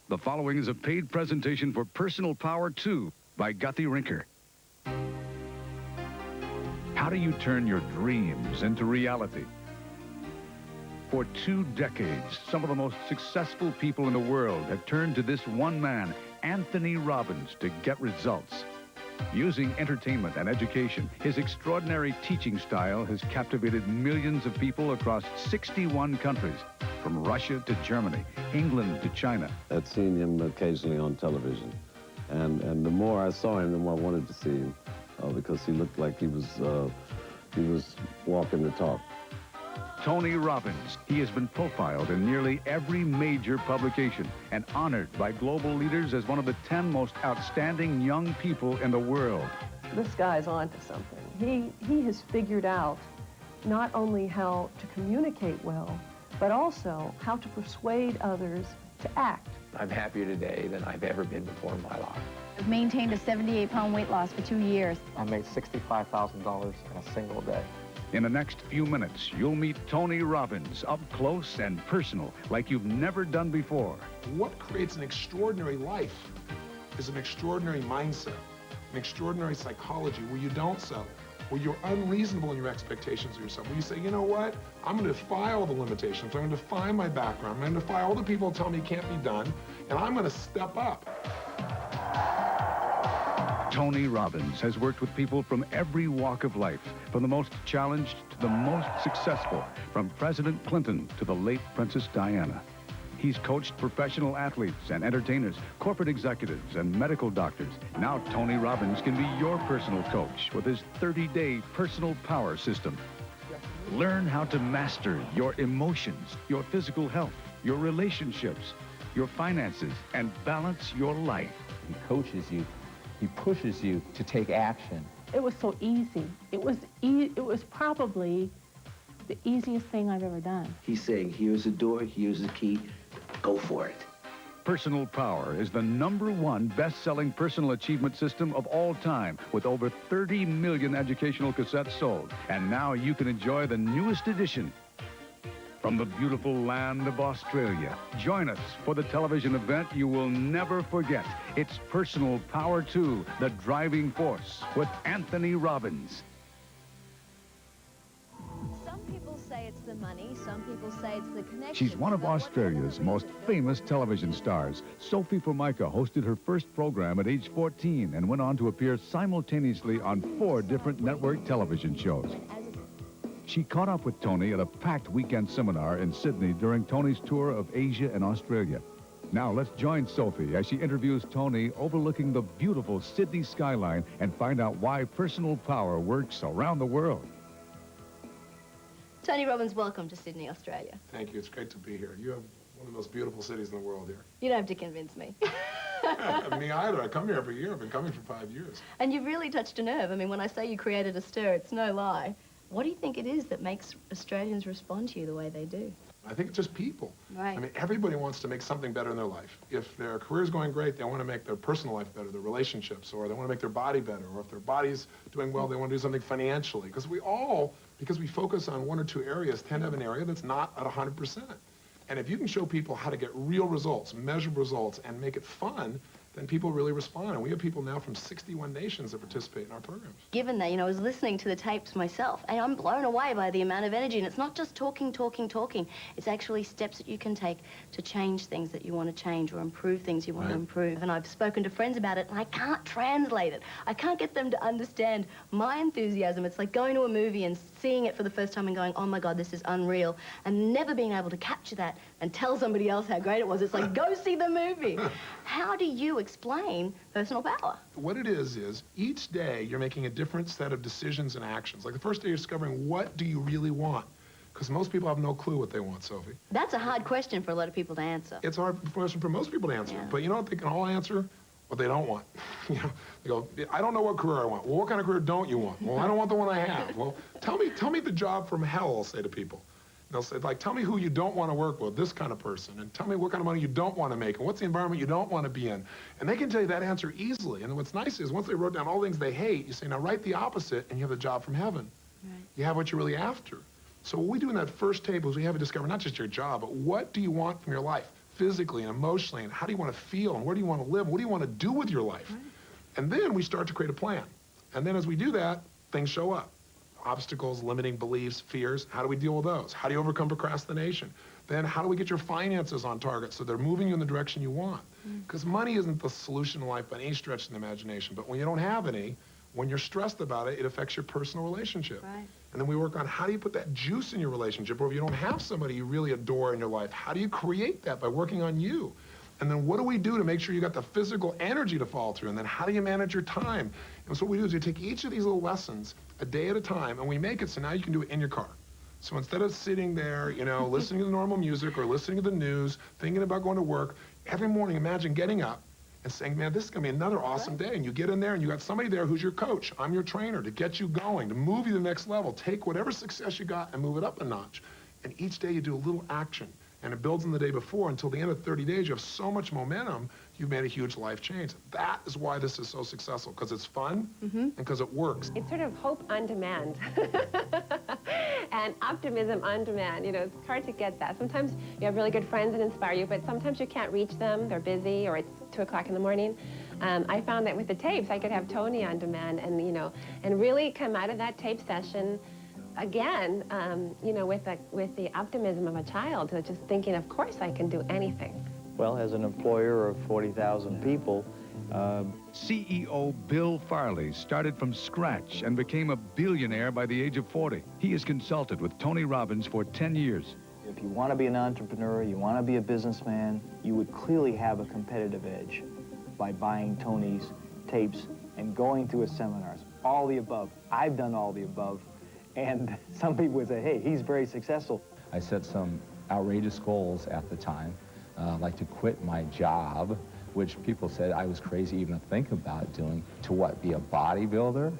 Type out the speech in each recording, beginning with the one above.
The following is a paid presentation for Personal Power 2 by Guthrie Rinker. How do you turn your dreams into reality? For 2 decades, some of the most successful people in the world have turned to this one man, Anthony Robbins, to get results. Using entertainment and education, his extraordinary teaching style has captivated millions of people across 61 countries, from Russia to Germany, England to China. I'd seen him occasionally on television, and the more I saw him, the more I wanted to see him, because he looked like he was walking the talk. Tony Robbins. He has been profiled in nearly every major publication and honored by global leaders as one of the 10 most outstanding young people in the world. This guy's onto something. He has figured out not only how to communicate well, but also how to persuade others to act. I'm happier today than I've ever been before in my life. I've maintained a 78-pound weight loss for 2 years. I made $65,000 in a single day. In the next few minutes, you'll meet Tony Robbins up close and personal, like you've never done before. What creates an extraordinary life is an extraordinary mindset, an extraordinary psychology where you don't settle, where you're unreasonable in your expectations of yourself, where you say, you know what, I'm going to defy all the limitations, I'm going to defy my background, I'm going to defy all the people who tell me it can't be done, and I'm going to step up. Tony Robbins has worked with people from every walk of life, from the most challenged to the most successful, from President Clinton to the late Princess Diana. He's coached professional athletes and entertainers, corporate executives, and medical doctors. Now Tony Robbins can be your personal coach with his 30-day personal power system. Learn how to master your emotions, your physical health, your relationships, your finances, and balance your life. He coaches you. He pushes you to take action. It was so easy. It was probably the easiest thing I've ever done. He's saying, here's the door, here's the key, go for it. Personal Power is the #1 best-selling personal achievement system of all time, with over 30 million educational cassettes sold. And now you can enjoy the newest edition. From the beautiful land of Australia, join us for the television event you will never forget. It's Personal Power 2, The Driving Force, with Anthony Robbins. Some people say it's the money, some people say it's the connection. She's one of Australia's most famous television stars. Sophie Formica hosted her first program at age 14 and went on to appear simultaneously on 4 different network television shows. She caught up with Tony at a packed weekend seminar in Sydney during Tony's tour of Asia and Australia. Now let's join Sophie as she interviews Tony overlooking the beautiful Sydney skyline and find out why personal power works around the world. Tony Robbins, welcome to Sydney, Australia. Thank you, it's great to be here. You have one of the most beautiful cities in the world here. You don't have to convince me. Me either. I come here every year. I've been coming for 5 years. And you've really touched a nerve. I mean, when I say you created a stir, it's no lie. What do you think it is that makes Australians respond to you the way they do? I think it's just people. Right. I mean, everybody wants to make something better in their life. If their career's going great, they want to make their personal life better, their relationships, or they want to make their body better, or if their body's doing well, they want to do something financially. Because we focus on 1 or 2 areas, tend to have an area that's not at 100%. And if you can show people how to get real results, measurable results, and make it fun, then people really respond. And we have people now from 61 nations that participate in our programs. Given that, you know, I was listening to the tapes myself, and I'm blown away by the amount of energy. And it's not just talking. It's actually steps that you can take to change things that you want to change or improve things you want to improve. And I've spoken to friends about it, and I can't translate it. I can't get them to understand my enthusiasm. It's like going to a movie and seeing it for the first time and going, oh my God, this is unreal, and never being able to capture that and tell somebody else how great it was. It's like, go see the movie. How do you explain personal power? What it is each day you're making a different set of decisions and actions. Like the first day you're discovering, what do you really want? Because most people have no clue what they want, Sophie. That's a hard question for a lot of people to answer. It's a hard question for most people to answer. Yeah. But you know what they can all answer? What they don't want. You know, they go, I don't know what career I want. Well, what kind of career don't you want? Well, I don't want the one I have. Well, tell me the job from hell, I'll say to people. They'll say, like, tell me who you don't want to work with, this kind of person, and tell me what kind of money you don't want to make, and what's the environment you don't want to be in. And they can tell you that answer easily. And what's nice is once they wrote down all the things they hate, you say, now write the opposite, and you have the job from heaven. Right. You have what you're really after. So what we do in that first table is we have to discover not just your job, but what do you want from your life? physically and emotionally, and how do you want to feel, and where do you want to live, what do you want to do with your life? And then we start to create a plan. And then as we do that, things show up. Obstacles, limiting beliefs, fears. How do we deal with those? How do you overcome procrastination? Then how do we get your finances on target so they're moving you in the direction you want? Because money isn't the solution in life by any stretch of the imagination. But when you don't have any, when you're stressed about it, it affects your personal relationship. Right. And then we work on how do you put that juice in your relationship, or if you don't have somebody you really adore in your life, how do you create that by working on you? And then what do we do to make sure you got the physical energy to follow through? And then how do you manage your time? And so what we do is we take each of these little lessons a day at a time, and we make it so now you can do it in your car. So instead of sitting there, you know, listening to the normal music or listening to the news, thinking about going to work, every morning imagine getting up and saying, man, this is going to be another awesome day. And you get in there and you got somebody there who's your coach. I'm your trainer to get you going, to move you to the next level. Take whatever success you got and move it up a notch. And each day you do a little action. And it builds in the day before. Until the end of 30 days, you have so much momentum, you've made a huge life change. That is why this is so successful, because it's fun and because it works. It's sort of hope on demand and optimism on demand. You know, it's hard to get that. Sometimes you have really good friends that inspire you, but sometimes you can't reach them. They're busy, or it's 2 o'clock in the morning. I found that with the tapes, I could have Tony on demand and, you know, and really come out of that tape session again, you know, with the optimism of a child, just thinking, of course I can do anything. Well, as an employer of 40,000 people, CEO Bill Farley started from scratch and became a billionaire by the age of 40. He has consulted with Tony Robbins for 10 years. if you want to be an entrepreneur, you want to be a businessman, you would clearly have a competitive edge by buying Tony's tapes and going to his seminars. All the above. I've done all the above. And some people would say, hey, he's very successful. I set some outrageous goals at the time, like to quit my job, which people said I was crazy even to think about doing, to what, be a bodybuilder?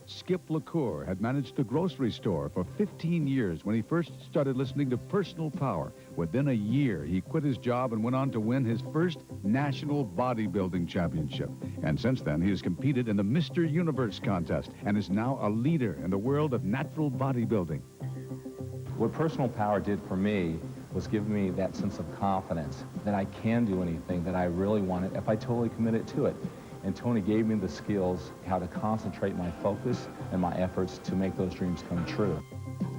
Skip LaCour had managed a grocery store for 15 years when he first started listening to Personal Power. Within a year, he quit his job and went on to win his first national bodybuilding championship. And since then, he has competed in the Mr. Universe contest and is now a leader in the world of natural bodybuilding. What Personal Power did for me was give me that sense of confidence that I can do anything that I really wanted if I totally committed to it. And Tony gave me the skills how to concentrate my focus and my efforts to make those dreams come true.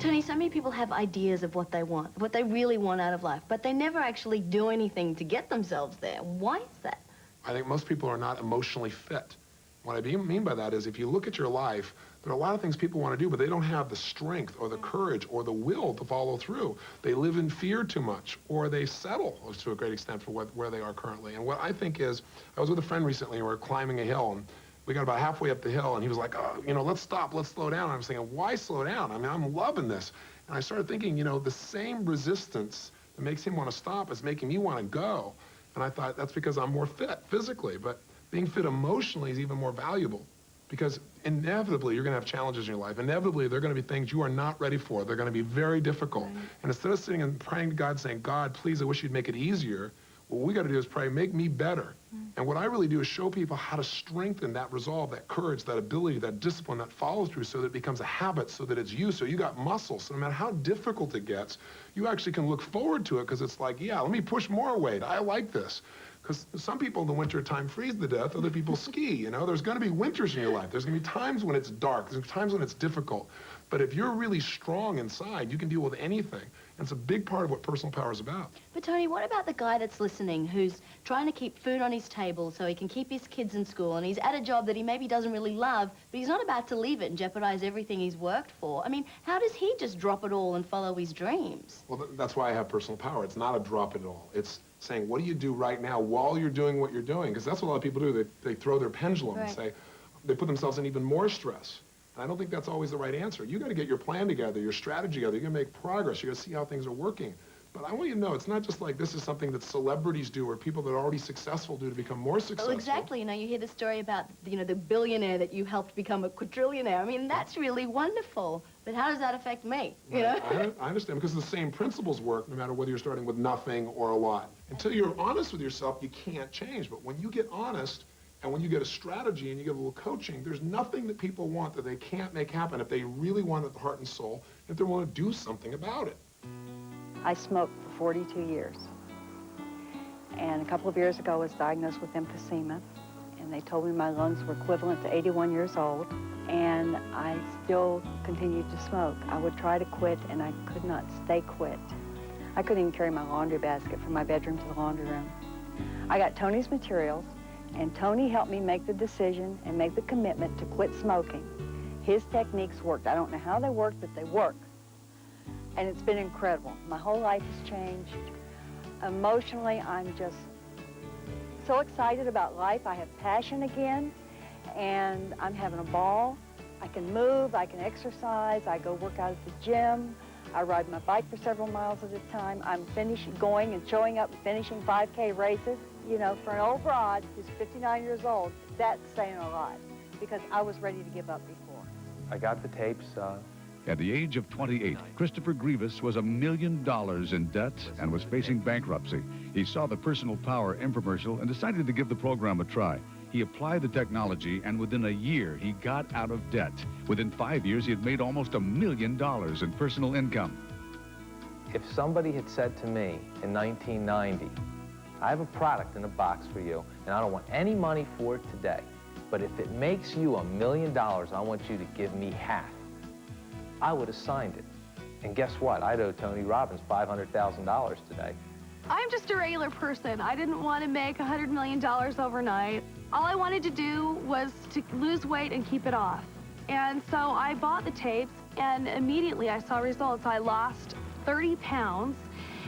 Tony, so many people have ideas of what they want, what they really want out of life, but they never actually do anything to get themselves there. Why is that? I think most people are not emotionally fit. What I mean by that is if you look at your life, there are a lot of things people want to do, but they don't have the strength or the courage or the will to follow through. They live in fear too much, or they settle to a great extent for where they are currently. And what I think is, I was with a friend recently, and we were climbing a hill, and we got about halfway up the hill, and he was like, oh, you know, let's stop, let's slow down. And I was thinking, why slow down? I mean, I'm loving this. And I started thinking, you know, the same resistance that makes him want to stop is making me want to go. And I thought, that's because I'm more fit physically, but being fit emotionally is even more valuable. Because inevitably, you're going to have challenges in your life. Inevitably, there are going to be things you are not ready for. They're going to be very difficult. Right. And instead of sitting and praying to God, saying, God, please, I wish you'd make it easier, what we got to do is pray, make me better. And what I really do is show people how to strengthen that resolve, that courage, that ability, that discipline, that follow-through so that it becomes a habit, so that it's you, so you got muscle. So no matter how difficult it gets, you actually can look forward to it because it's like, yeah, let me push more weight. I like this. Because some people in the winter time freeze to death, other people ski, you know? There's going to be winters in your life. There's going to be times when it's dark. There's times when it's difficult. But if you're really strong inside, you can deal with anything. And it's a big part of what Personal Power is about. But Tony, what about the guy that's listening who's trying to keep food on his table so he can keep his kids in school, and he's at a job that he maybe doesn't really love, but he's not about to leave it and jeopardize everything he's worked for? I mean, how does he just drop it all and follow his dreams? Well, that's why I have Personal Power. It's not a drop it all. It's saying, what do you do right now while you're doing what you're doing? Because that's what a lot of people do. They throw their pendulum and say, they put themselves in even more stress. And I don't think that's always the right answer. You got to get your plan together, your strategy together. You got to make progress. You got to see how things are working. But I want you to know, it's not just like this is something that celebrities do or people that are already successful do to become more successful. Well, exactly. You know, you hear the story about, you know, the billionaire that you helped become a quadrillionaire. I mean, that's really wonderful. But how does that affect me? You know? I understand, because the same principles work no matter whether you're starting with nothing or a lot. Until you're honest with yourself, you can't change. But when you get honest, and when you get a strategy and you get a little coaching, there's nothing that people want that they can't make happen if they really want it, the heart and soul, if they want to do something about it. I smoked for 42 years. couple of years ago, I was diagnosed with emphysema, and they told me my lungs were equivalent to 81 years old, and I still continued to smoke. I would try to quit, and I could not stay quit. I couldn't even carry my laundry basket from my bedroom to the laundry room. I got Tony's materials, and Tony helped me make the decision and make the commitment to quit smoking. His techniques worked. I don't know how they work, but they work. And it's been incredible. My whole life has changed. Emotionally, I'm just so excited about life. I have passion again, and I'm having a ball. I can move, I can exercise, I go work out at the gym. I ride my bike for several miles at a time. I'm going and showing up and finishing 5K races. You know, for an old broad who's 59 years old, that's saying a lot, because I was ready to give up before. I got the tapes. At the age of 28, Christopher Grievous was $1 million in debt and was facing bankruptcy. He saw the Personal Power infomercial and decided to give the program a try. He applied the technology, and within a year, he got out of debt. Within 5 years, he had made almost $1 million in personal income. If somebody had said to me in 1990, I have a product in a box for you, and I don't want any money for it today, but if it makes you $1 million, I want you to give me half, I would have signed it. And guess what? I'd owe Tony Robbins $500,000 today. I'm just a regular person. I didn't want to make $100 million overnight. All I wanted to do was to lose weight and keep it off. And so I bought the tapes, and immediately I saw results. I lost 30 pounds,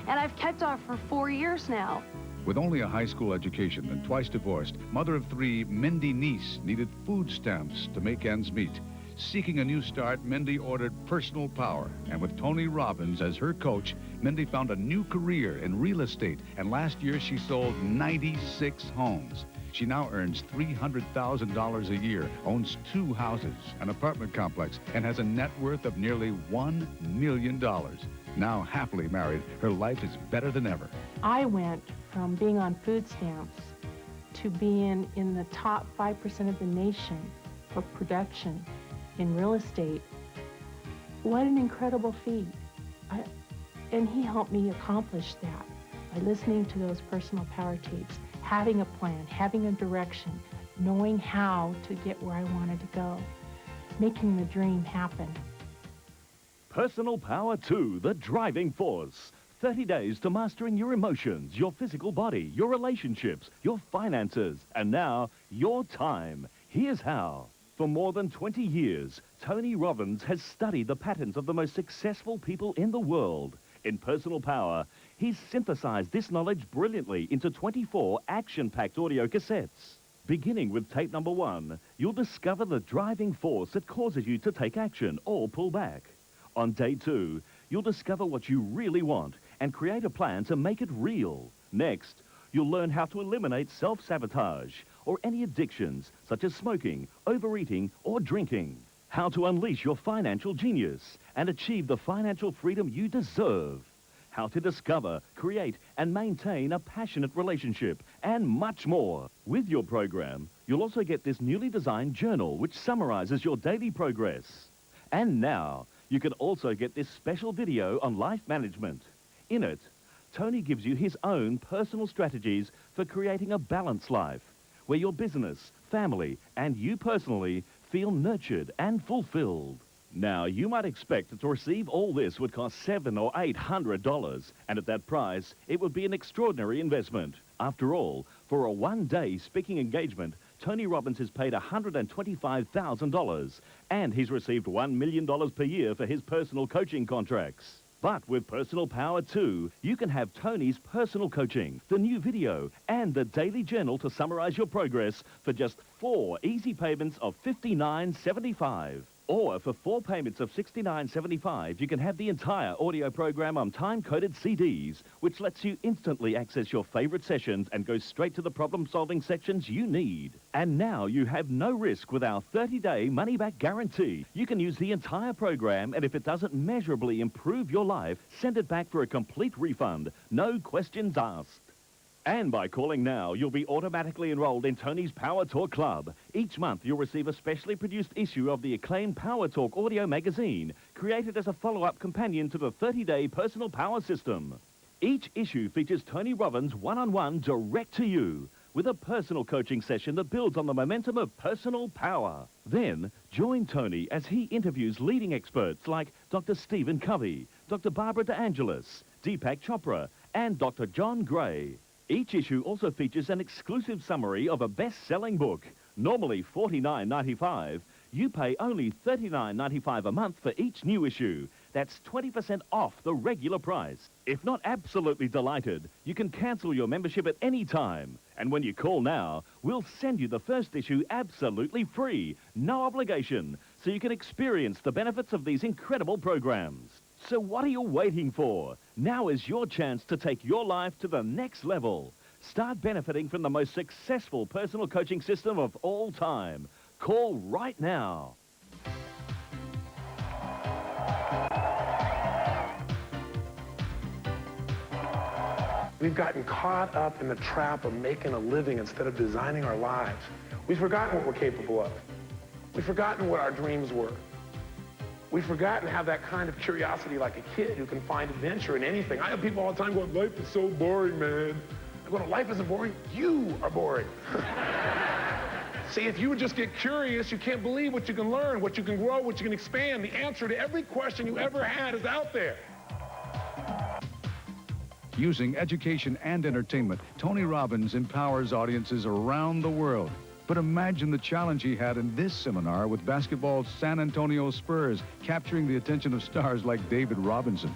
and I've kept off for 4 years now. With only a high school education and twice divorced, mother of three, Mindy Neese needed food stamps to make ends meet. Seeking a new start, Mindy ordered Personal Power, and with Tony Robbins as her coach, Mindy found a new career in real estate, and last year she sold 96 homes. She now earns $300,000 a year, owns 2 houses, an apartment complex, and has a net worth of nearly $1 million. Now happily married, her life is better than ever. I went from being on food stamps to being in the top 5% of the nation for production in real estate. What an incredible feat. And he helped me accomplish that by listening to those Personal Power tapes, having a plan, having a direction, knowing how to get where I wanted to go, making the dream happen. Personal Power 2, the driving force. 30 days to mastering your emotions, your physical body, your relationships, your finances, and now, your time. Here's how. For more than 20 years, Tony Robbins has studied the patterns of the most successful people in the world. In Personal Power, he's synthesized this knowledge brilliantly into 24 action-packed audio cassettes. Beginning with tape number 1, you'll discover the driving force that causes you to take action or pull back. On day 2, you'll discover what you really want and create a plan to make it real. Next, you'll learn how to eliminate self-sabotage or any addictions such as smoking, overeating, or drinking. How to unleash your financial genius and achieve the financial freedom you deserve. How to discover, create, and maintain a passionate relationship, and much more. With your program, you'll also get this newly designed journal which summarizes your daily progress. And now, you can also get this special video on life management. In it, Tony gives you his own personal strategies for creating a balanced life, where your business, family, and you personally feel nurtured and fulfilled. Now, you might expect that to receive all this would cost $700 or $800, and at that price, it would be an extraordinary investment. After all, for a one-day speaking engagement, Tony Robbins has paid $125,000, and he's received $1 million per year for his personal coaching contracts. But with Personal Power 2, you can have Tony's personal coaching, the new video, and the daily journal to summarize your progress for just 4 easy payments of $59.75. Or for 4 payments of $69.75, you can have the entire audio program on time-coded CDs, which lets you instantly access your favorite sessions and go straight to the problem-solving sections you need. And now you have no risk with our 30-day money-back guarantee. You can use the entire program, and if it doesn't measurably improve your life, send it back for a complete refund. No questions asked. And by calling now, you'll be automatically enrolled in Tony's Power Talk Club. Each month, you'll receive a specially produced issue of the acclaimed Power Talk audio magazine, created as a follow-up companion to the 30-day Personal Power System. Each issue features Tony Robbins one-on-one direct to you, with a personal coaching session that builds on the momentum of personal power. Then, join Tony as he interviews leading experts like Dr. Stephen Covey, Dr. Barbara DeAngelis, Deepak Chopra, and Dr. John Gray. Each issue also features an exclusive summary of a best-selling book. Normally $49.95, you pay only $39.95 a month for each new issue. That's 20% off the regular price. If not absolutely delighted, you can cancel your membership at any time. And when you call now, we'll send you the first issue absolutely free, no obligation, so you can experience the benefits of these incredible programs. So what are you waiting for? Now is your chance to take your life to the next level. Start benefiting from the most successful personal coaching system of all time. Call right now. We've gotten caught up in the trap of making a living instead of designing our lives. We've forgotten what we're capable of. We've forgotten what our dreams were. We've forgotten to have that kind of curiosity like a kid who can find adventure in anything. I have people all the time going, life is so boring, man. I go, life isn't boring, you are boring. See, if you would just get curious, you can't believe what you can learn, what you can grow, what you can expand. The answer to every question you ever had is out there. Using education and entertainment, Tony Robbins empowers audiences around the world. But imagine the challenge he had in this seminar with basketball's San Antonio Spurs, capturing the attention of stars like David Robinson.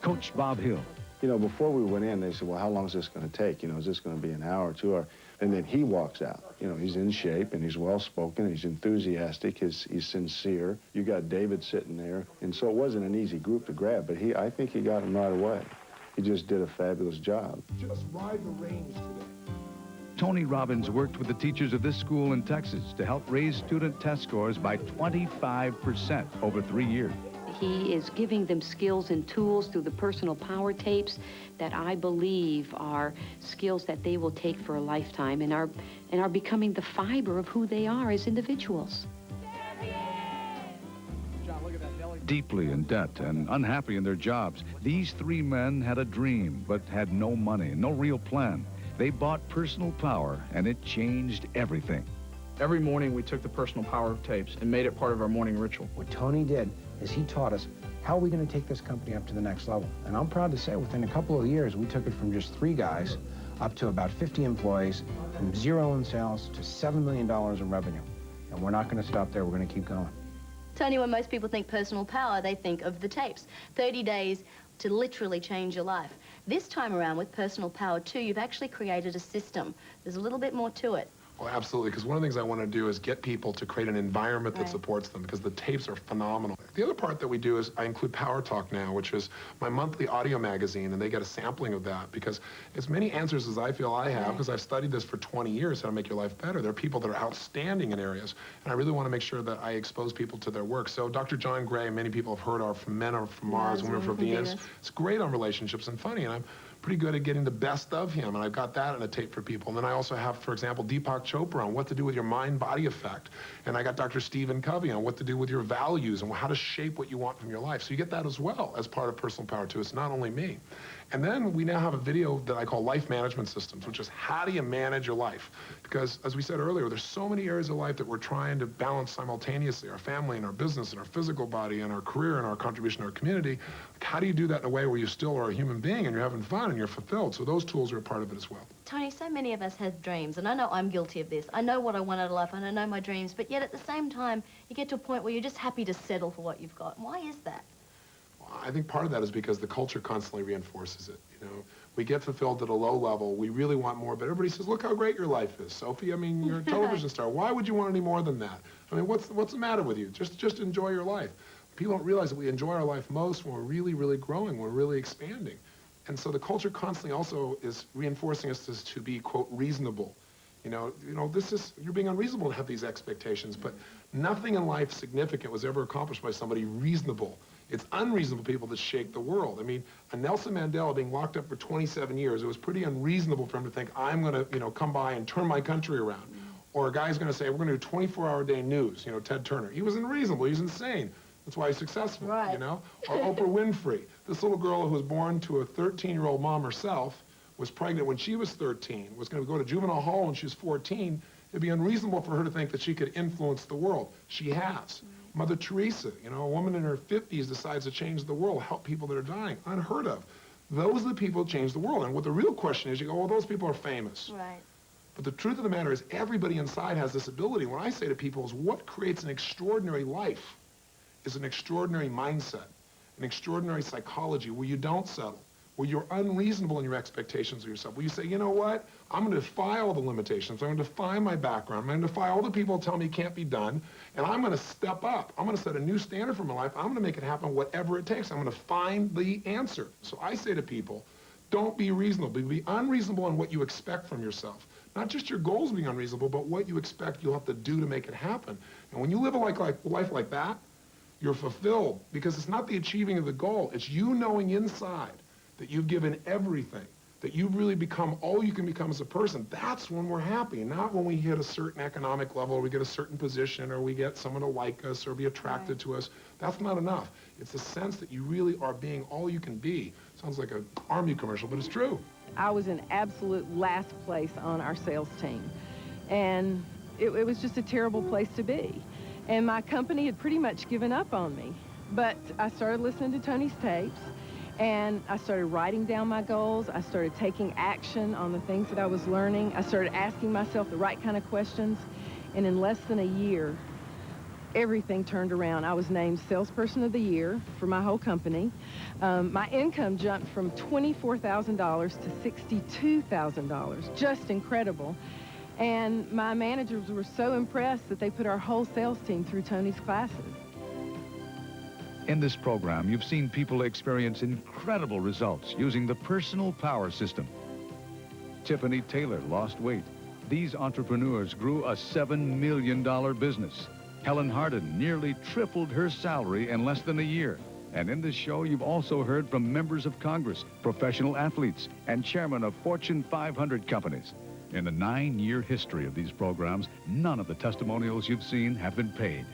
Coach Bob Hill. You know, before we went in, they said, well, how long is this going to take? You know, is this going to be an hour or 2 hours? And then he walks out. You know, he's in shape, and he's well-spoken, he's enthusiastic, he's sincere. You got David sitting there. And so it wasn't an easy group to grab, but I think he got him right away. He just did a fabulous job. Just ride the range today. Tony Robbins worked with the teachers of this school in Texas to help raise student test scores by 25% over 3 years. He is giving them skills and tools through the personal power tapes that I believe are skills that they will take for a lifetime and are becoming the fiber of who they are as individuals. Deeply in debt and unhappy in their jobs, these 3 men had a dream, but had no money, no real plan. They bought personal power, and it changed everything. Every morning, we took the personal power tapes and made it part of our morning ritual. What Tony did is he taught us how are we going to take this company up to the next level. And I'm proud to say within a couple of years, we took it from just 3 guys up to about 50 employees, from 0 in sales to $7 million in revenue. And we're not going to stop there. We're going to keep going. Tony, when most people think personal power, they think of the tapes. 30 days to literally change your life. This time around with Personal Power 2, you've actually created a system. There's a little bit more to it. Well, absolutely, because one of the things I want to do is get people to create an environment that supports them, because the tapes are phenomenal. The other part that we do is I include Power Talk now, which is my monthly audio magazine, and they get a sampling of that, because as many answers as I feel I have, because I've studied this for 20 years, how to make your life better. There are people that are outstanding in areas, and I really want to make sure that I expose people to their work. So Dr. John Gray, many people have heard, are from Men Are From Mars, Women Are From Venus. It's great on relationships and funny, and I'm pretty good at getting the best of him, and I've got that on a tape for people. And then I also have, for example, Deepak Chopra on what to do with your mind-body effect. And I got Dr. Stephen Covey on what to do with your values and how to shape what you want from your life. So you get that as well as part of Personal Power 2. It's not only me. And then we now have a video that I call Life Management Systems, which is how do you manage your life? Because, as we said earlier, there's so many areas of life that we're trying to balance simultaneously, our family and our business and our physical body and our career and our contribution to our community. Like, how do you do that in a way where you still are a human being and you're having fun and you're fulfilled? So those tools are a part of it as well. Tony, so many of us have dreams, and I know I'm guilty of this. I know what I want out of life, and I know my dreams, but yet at the same time, you get to a point where you're just happy to settle for what you've got. Why is that? I think part of that is because the culture constantly reinforces it. You know, we get fulfilled at a low level. We really want more, but everybody says, look how great your life is. Sophie, I mean, you're a television star. Why would you want any more than that? I mean, what's the matter with you? Just enjoy your life. People don't realize that we enjoy our life most when we're really, really growing, we're really expanding. And so the culture constantly also is reinforcing us to be, quote, reasonable. You know, you're being unreasonable to have these expectations, but nothing in life significant was ever accomplished by somebody reasonable. It's unreasonable people that shake the world. I mean, a Nelson Mandela being locked up for 27 years, it was pretty unreasonable for him to think, I'm going to, come by and turn my country around. Or a guy's going to say, we're going to do 24-hour-a-day news, Ted Turner. He was unreasonable. He was insane. That's why he's successful, Or Oprah Winfrey. This little girl who was born to a 13-year-old mom herself, was pregnant when she was 13, was going to go to juvenile hall when she was 14, it'd be unreasonable for her to think that she could influence the world. She has. Mother Teresa, you know, a woman in her 50s decides to change the world, help people that are dying. Unheard of. Those are the people who change the world. And what the real question is, you go, well, those people are famous. Right. But the truth of the matter is everybody inside has this ability. What I say to people is what creates an extraordinary life is an extraordinary mindset, an extraordinary psychology where you don't settle, where you're unreasonable in your expectations of yourself, where you say, you know what, I'm going to defy all the limitations, I'm going to defy my background, I'm going to defy all the people who tell me it can't be done, and I'm going to step up. I'm going to set a new standard for my life. I'm going to make it happen whatever it takes. I'm going to find the answer. So I say to people, don't be reasonable. Be unreasonable in what you expect from yourself. Not just your goals being unreasonable, but what you expect you'll have to do to make it happen. And when you live a life like that, you're fulfilled, because it's not the achieving of the goal. It's you knowing inside that you've given everything, that you've really become all you can become as a person. That's when we're happy, not when we hit a certain economic level, or we get a certain position, or we get someone to like us or be attracted to us. That's not enough. It's the sense that you really are being all you can be. Sounds like an Army commercial, but it's true. I was in absolute last place on our sales team, and it was just a terrible place to be. And my company had pretty much given up on me. But I started listening to Tony's tapes, and I started writing down my goals. I started taking action on the things that I was learning. I started asking myself the right kind of questions, and in less than a year, everything turned around. I was named Salesperson of the Year for my whole company. My income jumped from $24,000 to $62,000, just incredible. And my managers were so impressed that they put our whole sales team through Tony's classes. In this program, you've seen people experience incredible results using the personal power system. Tiffany Taylor lost weight. These entrepreneurs grew a $7 million business. Helen Hardin nearly tripled her salary in less than a year. And in this show, you've also heard from members of Congress, professional athletes, and chairmen of Fortune 500 companies. In the 9-year history of these programs, none of the testimonials you've seen have been paid.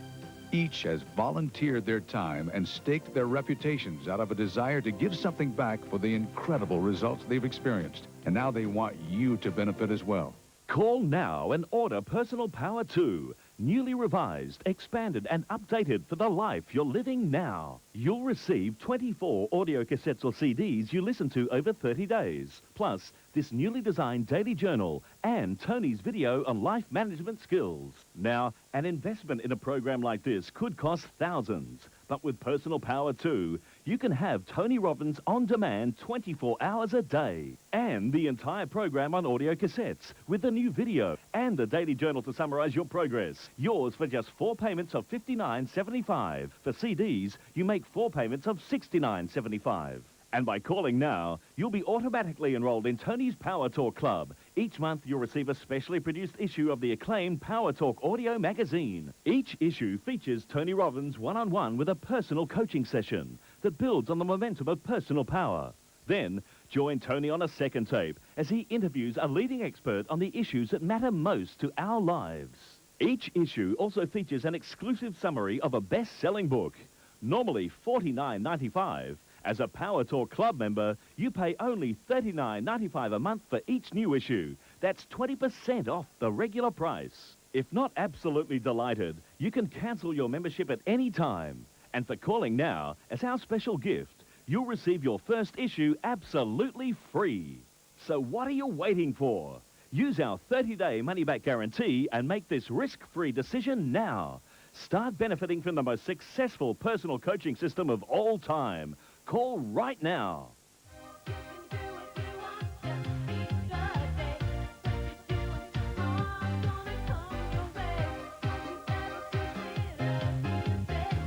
Each has volunteered their time and staked their reputations out of a desire to give something back for the incredible results they've experienced. And now they want you to benefit as well. Call now and order Personal Power 2. Newly revised, expanded, and updated for the life you're living now. You'll receive 24 audio cassettes or CDs you listen to over 30 days. Plus, this newly designed daily journal and Tony's video on life management skills. Now, an investment in a program like this could cost thousands. But with Personal Power 2, you can have Tony Robbins on demand 24 hours a day. And the entire program on audio cassettes with the new video and the daily journal to summarize your progress. Yours for just 4 payments of $59.75. For CDs, you make 4 payments of $69.75. And by calling now, you'll be automatically enrolled in Tony's Power Talk Club. Each month, you'll receive a specially produced issue of the acclaimed Power Talk audio magazine. Each issue features Tony Robbins one-on-one with a personal coaching session that builds on the momentum of personal power. Then, join Tony on a second tape as he interviews a leading expert on the issues that matter most to our lives. Each issue also features an exclusive summary of a best-selling book, normally $49.95. As a Power Talk Club member, you pay only $39.95 a month for each new issue. That's 20% off the regular price. If not absolutely delighted, you can cancel your membership at any time. And for calling now, as our special gift, you'll receive your first issue absolutely free. So what are you waiting for? Use our 30-day money-back guarantee and make this risk-free decision now. Start benefiting from the most successful personal coaching system of all time. Call right now.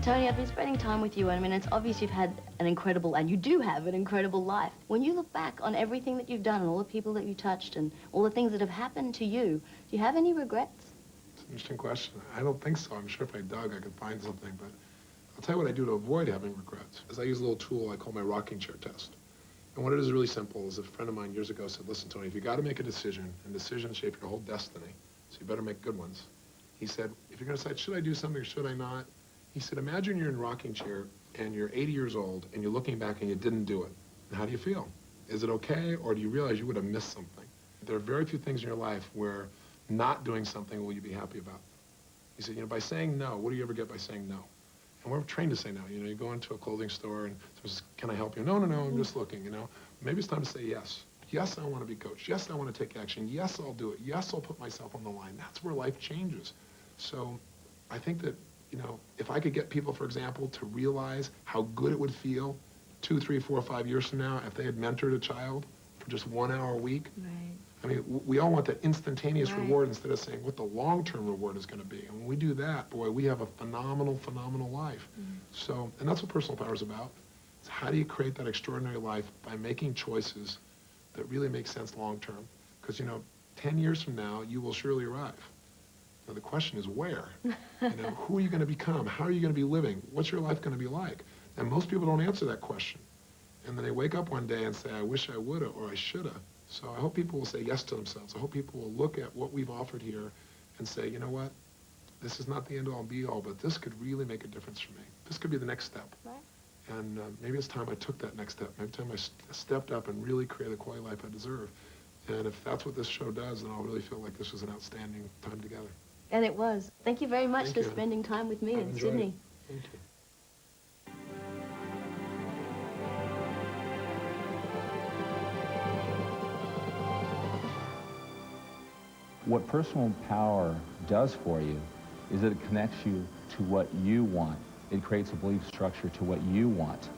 Tony, I've been spending time with you, and I mean, it's obvious you've had an incredible, and you do have an incredible life. When you look back on everything that you've done and all the people that you touched and all the things that have happened to you, do you have any regrets? It's an interesting question. I don't think so. I'm sure if I dug, I could find something, but I'll tell you what I do to avoid having regrets. Is I use a little tool I call my rocking chair test. And what it is really simple is a friend of mine years ago said, listen, Tony, if you got to make a decision, and decisions shape your whole destiny, so you better make good ones. He said, if you're going to decide, should I do something or should I not? He said, imagine you're in a rocking chair and you're 80 years old and you're looking back and you didn't do it, how do you feel? Is it okay, or do you realize you would have missed something? There are very few things in your life where not doing something will you be happy about. You say, by saying no, what do you ever get by saying no? And we're trained to say no. You go into a clothing store and someone says, can I help you? No, I'm just looking, Maybe it's time to say yes. Yes, I want to be coached. Yes, I want to take action. Yes, I'll do it. Yes, I'll put myself on the line. That's where life changes. So I think that, if I could get people, for example, to realize how good it would feel 2, 3, 4, 5 years from now if they had mentored a child for just 1 hour a week. Right. I mean, we all want that instantaneous reward instead of saying what the long-term reward is going to be. And when we do that, boy, we have a phenomenal, phenomenal life. So, and that's what personal power is about. It's how do you create that extraordinary life by making choices that really make sense long-term? Because, 10 years from now, you will surely arrive. Now, the question is where? Who are you going to become? How are you going to be living? What's your life going to be like? And most people don't answer that question. And then they wake up one day and say, I wish I woulda or I shoulda. So I hope people will say yes to themselves. I hope people will look at what we've offered here and say, you know what? This is not the end-all and be-all, but this could really make a difference for me. This could be the next step. Right. And maybe it's time I took that next step. Maybe it's time I stepped up and really created the quality life I deserve. And if that's what this show does, then I'll really feel like this was an outstanding time together. And it was. Thank you very much Thank for you. spending time with me I've in enjoyed Sydney. it. Thank you. What personal power does for you is that it connects you to what you want. It creates a belief structure to what you want.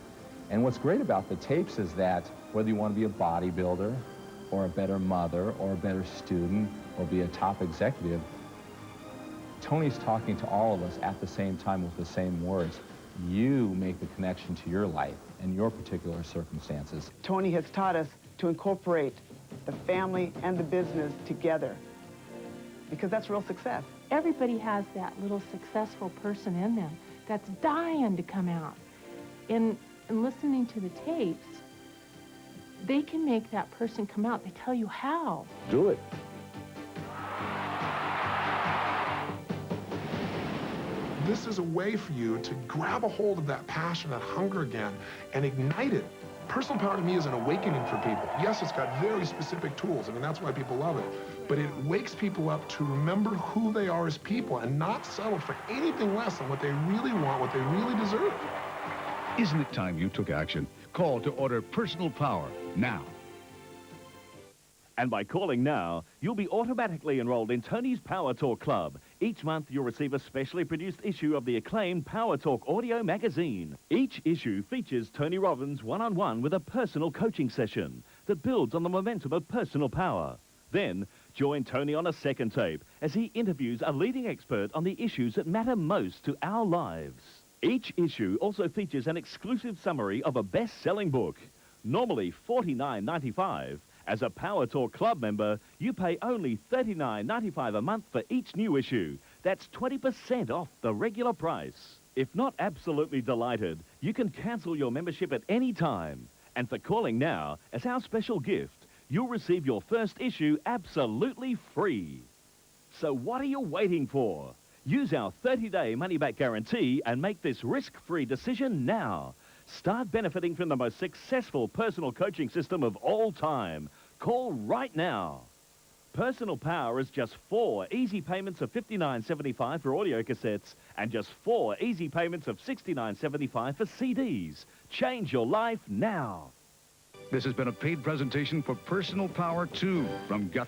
And what's great about the tapes is that whether you want to be a bodybuilder or a better mother or a better student or be a top executive, Tony's talking to all of us at the same time with the same words. You make the connection to your life and your particular circumstances. Tony has taught us to incorporate the family and the business together, because that's real success. Everybody has that little successful person in them that's dying to come out. And listening to the tapes, they can make that person come out. They tell you how. Do it. This is a way for you to grab a hold of that passion, that hunger again, and ignite it. Personal power to me is an awakening for people. Yes, it's got very specific tools. I mean, that's why people love it. But it wakes people up to remember who they are as people and not settle for anything less than what they really want, what they really deserve. Isn't it time you took action? Call to order Personal Power now. And by calling now, you'll be automatically enrolled in Tony's Power Talk Club. Each month, you'll receive a specially produced issue of the acclaimed Power Talk audio magazine. Each issue features Tony Robbins one-on-one with a personal coaching session that builds on the momentum of personal power. Then, join Tony on a second tape as he interviews a leading expert on the issues that matter most to our lives. Each issue also features an exclusive summary of a best-selling book, normally $49.95. As a Power Talk Club member, you pay only $39.95 a month for each new issue. That's 20% off the regular price. If not absolutely delighted, you can cancel your membership at any time. And for calling now, as our special gift, you'll receive your first issue absolutely free. So what are you waiting for? Use our 30-day money-back guarantee and make this risk-free decision now. Start benefiting from the most successful personal coaching system of all time. Call right now. Personal Power is just 4 easy payments of $59.75 for audio cassettes and just 4 easy payments of $69.75 for CDs. Change your life now. This has been a paid presentation for Personal Power 2 from Gut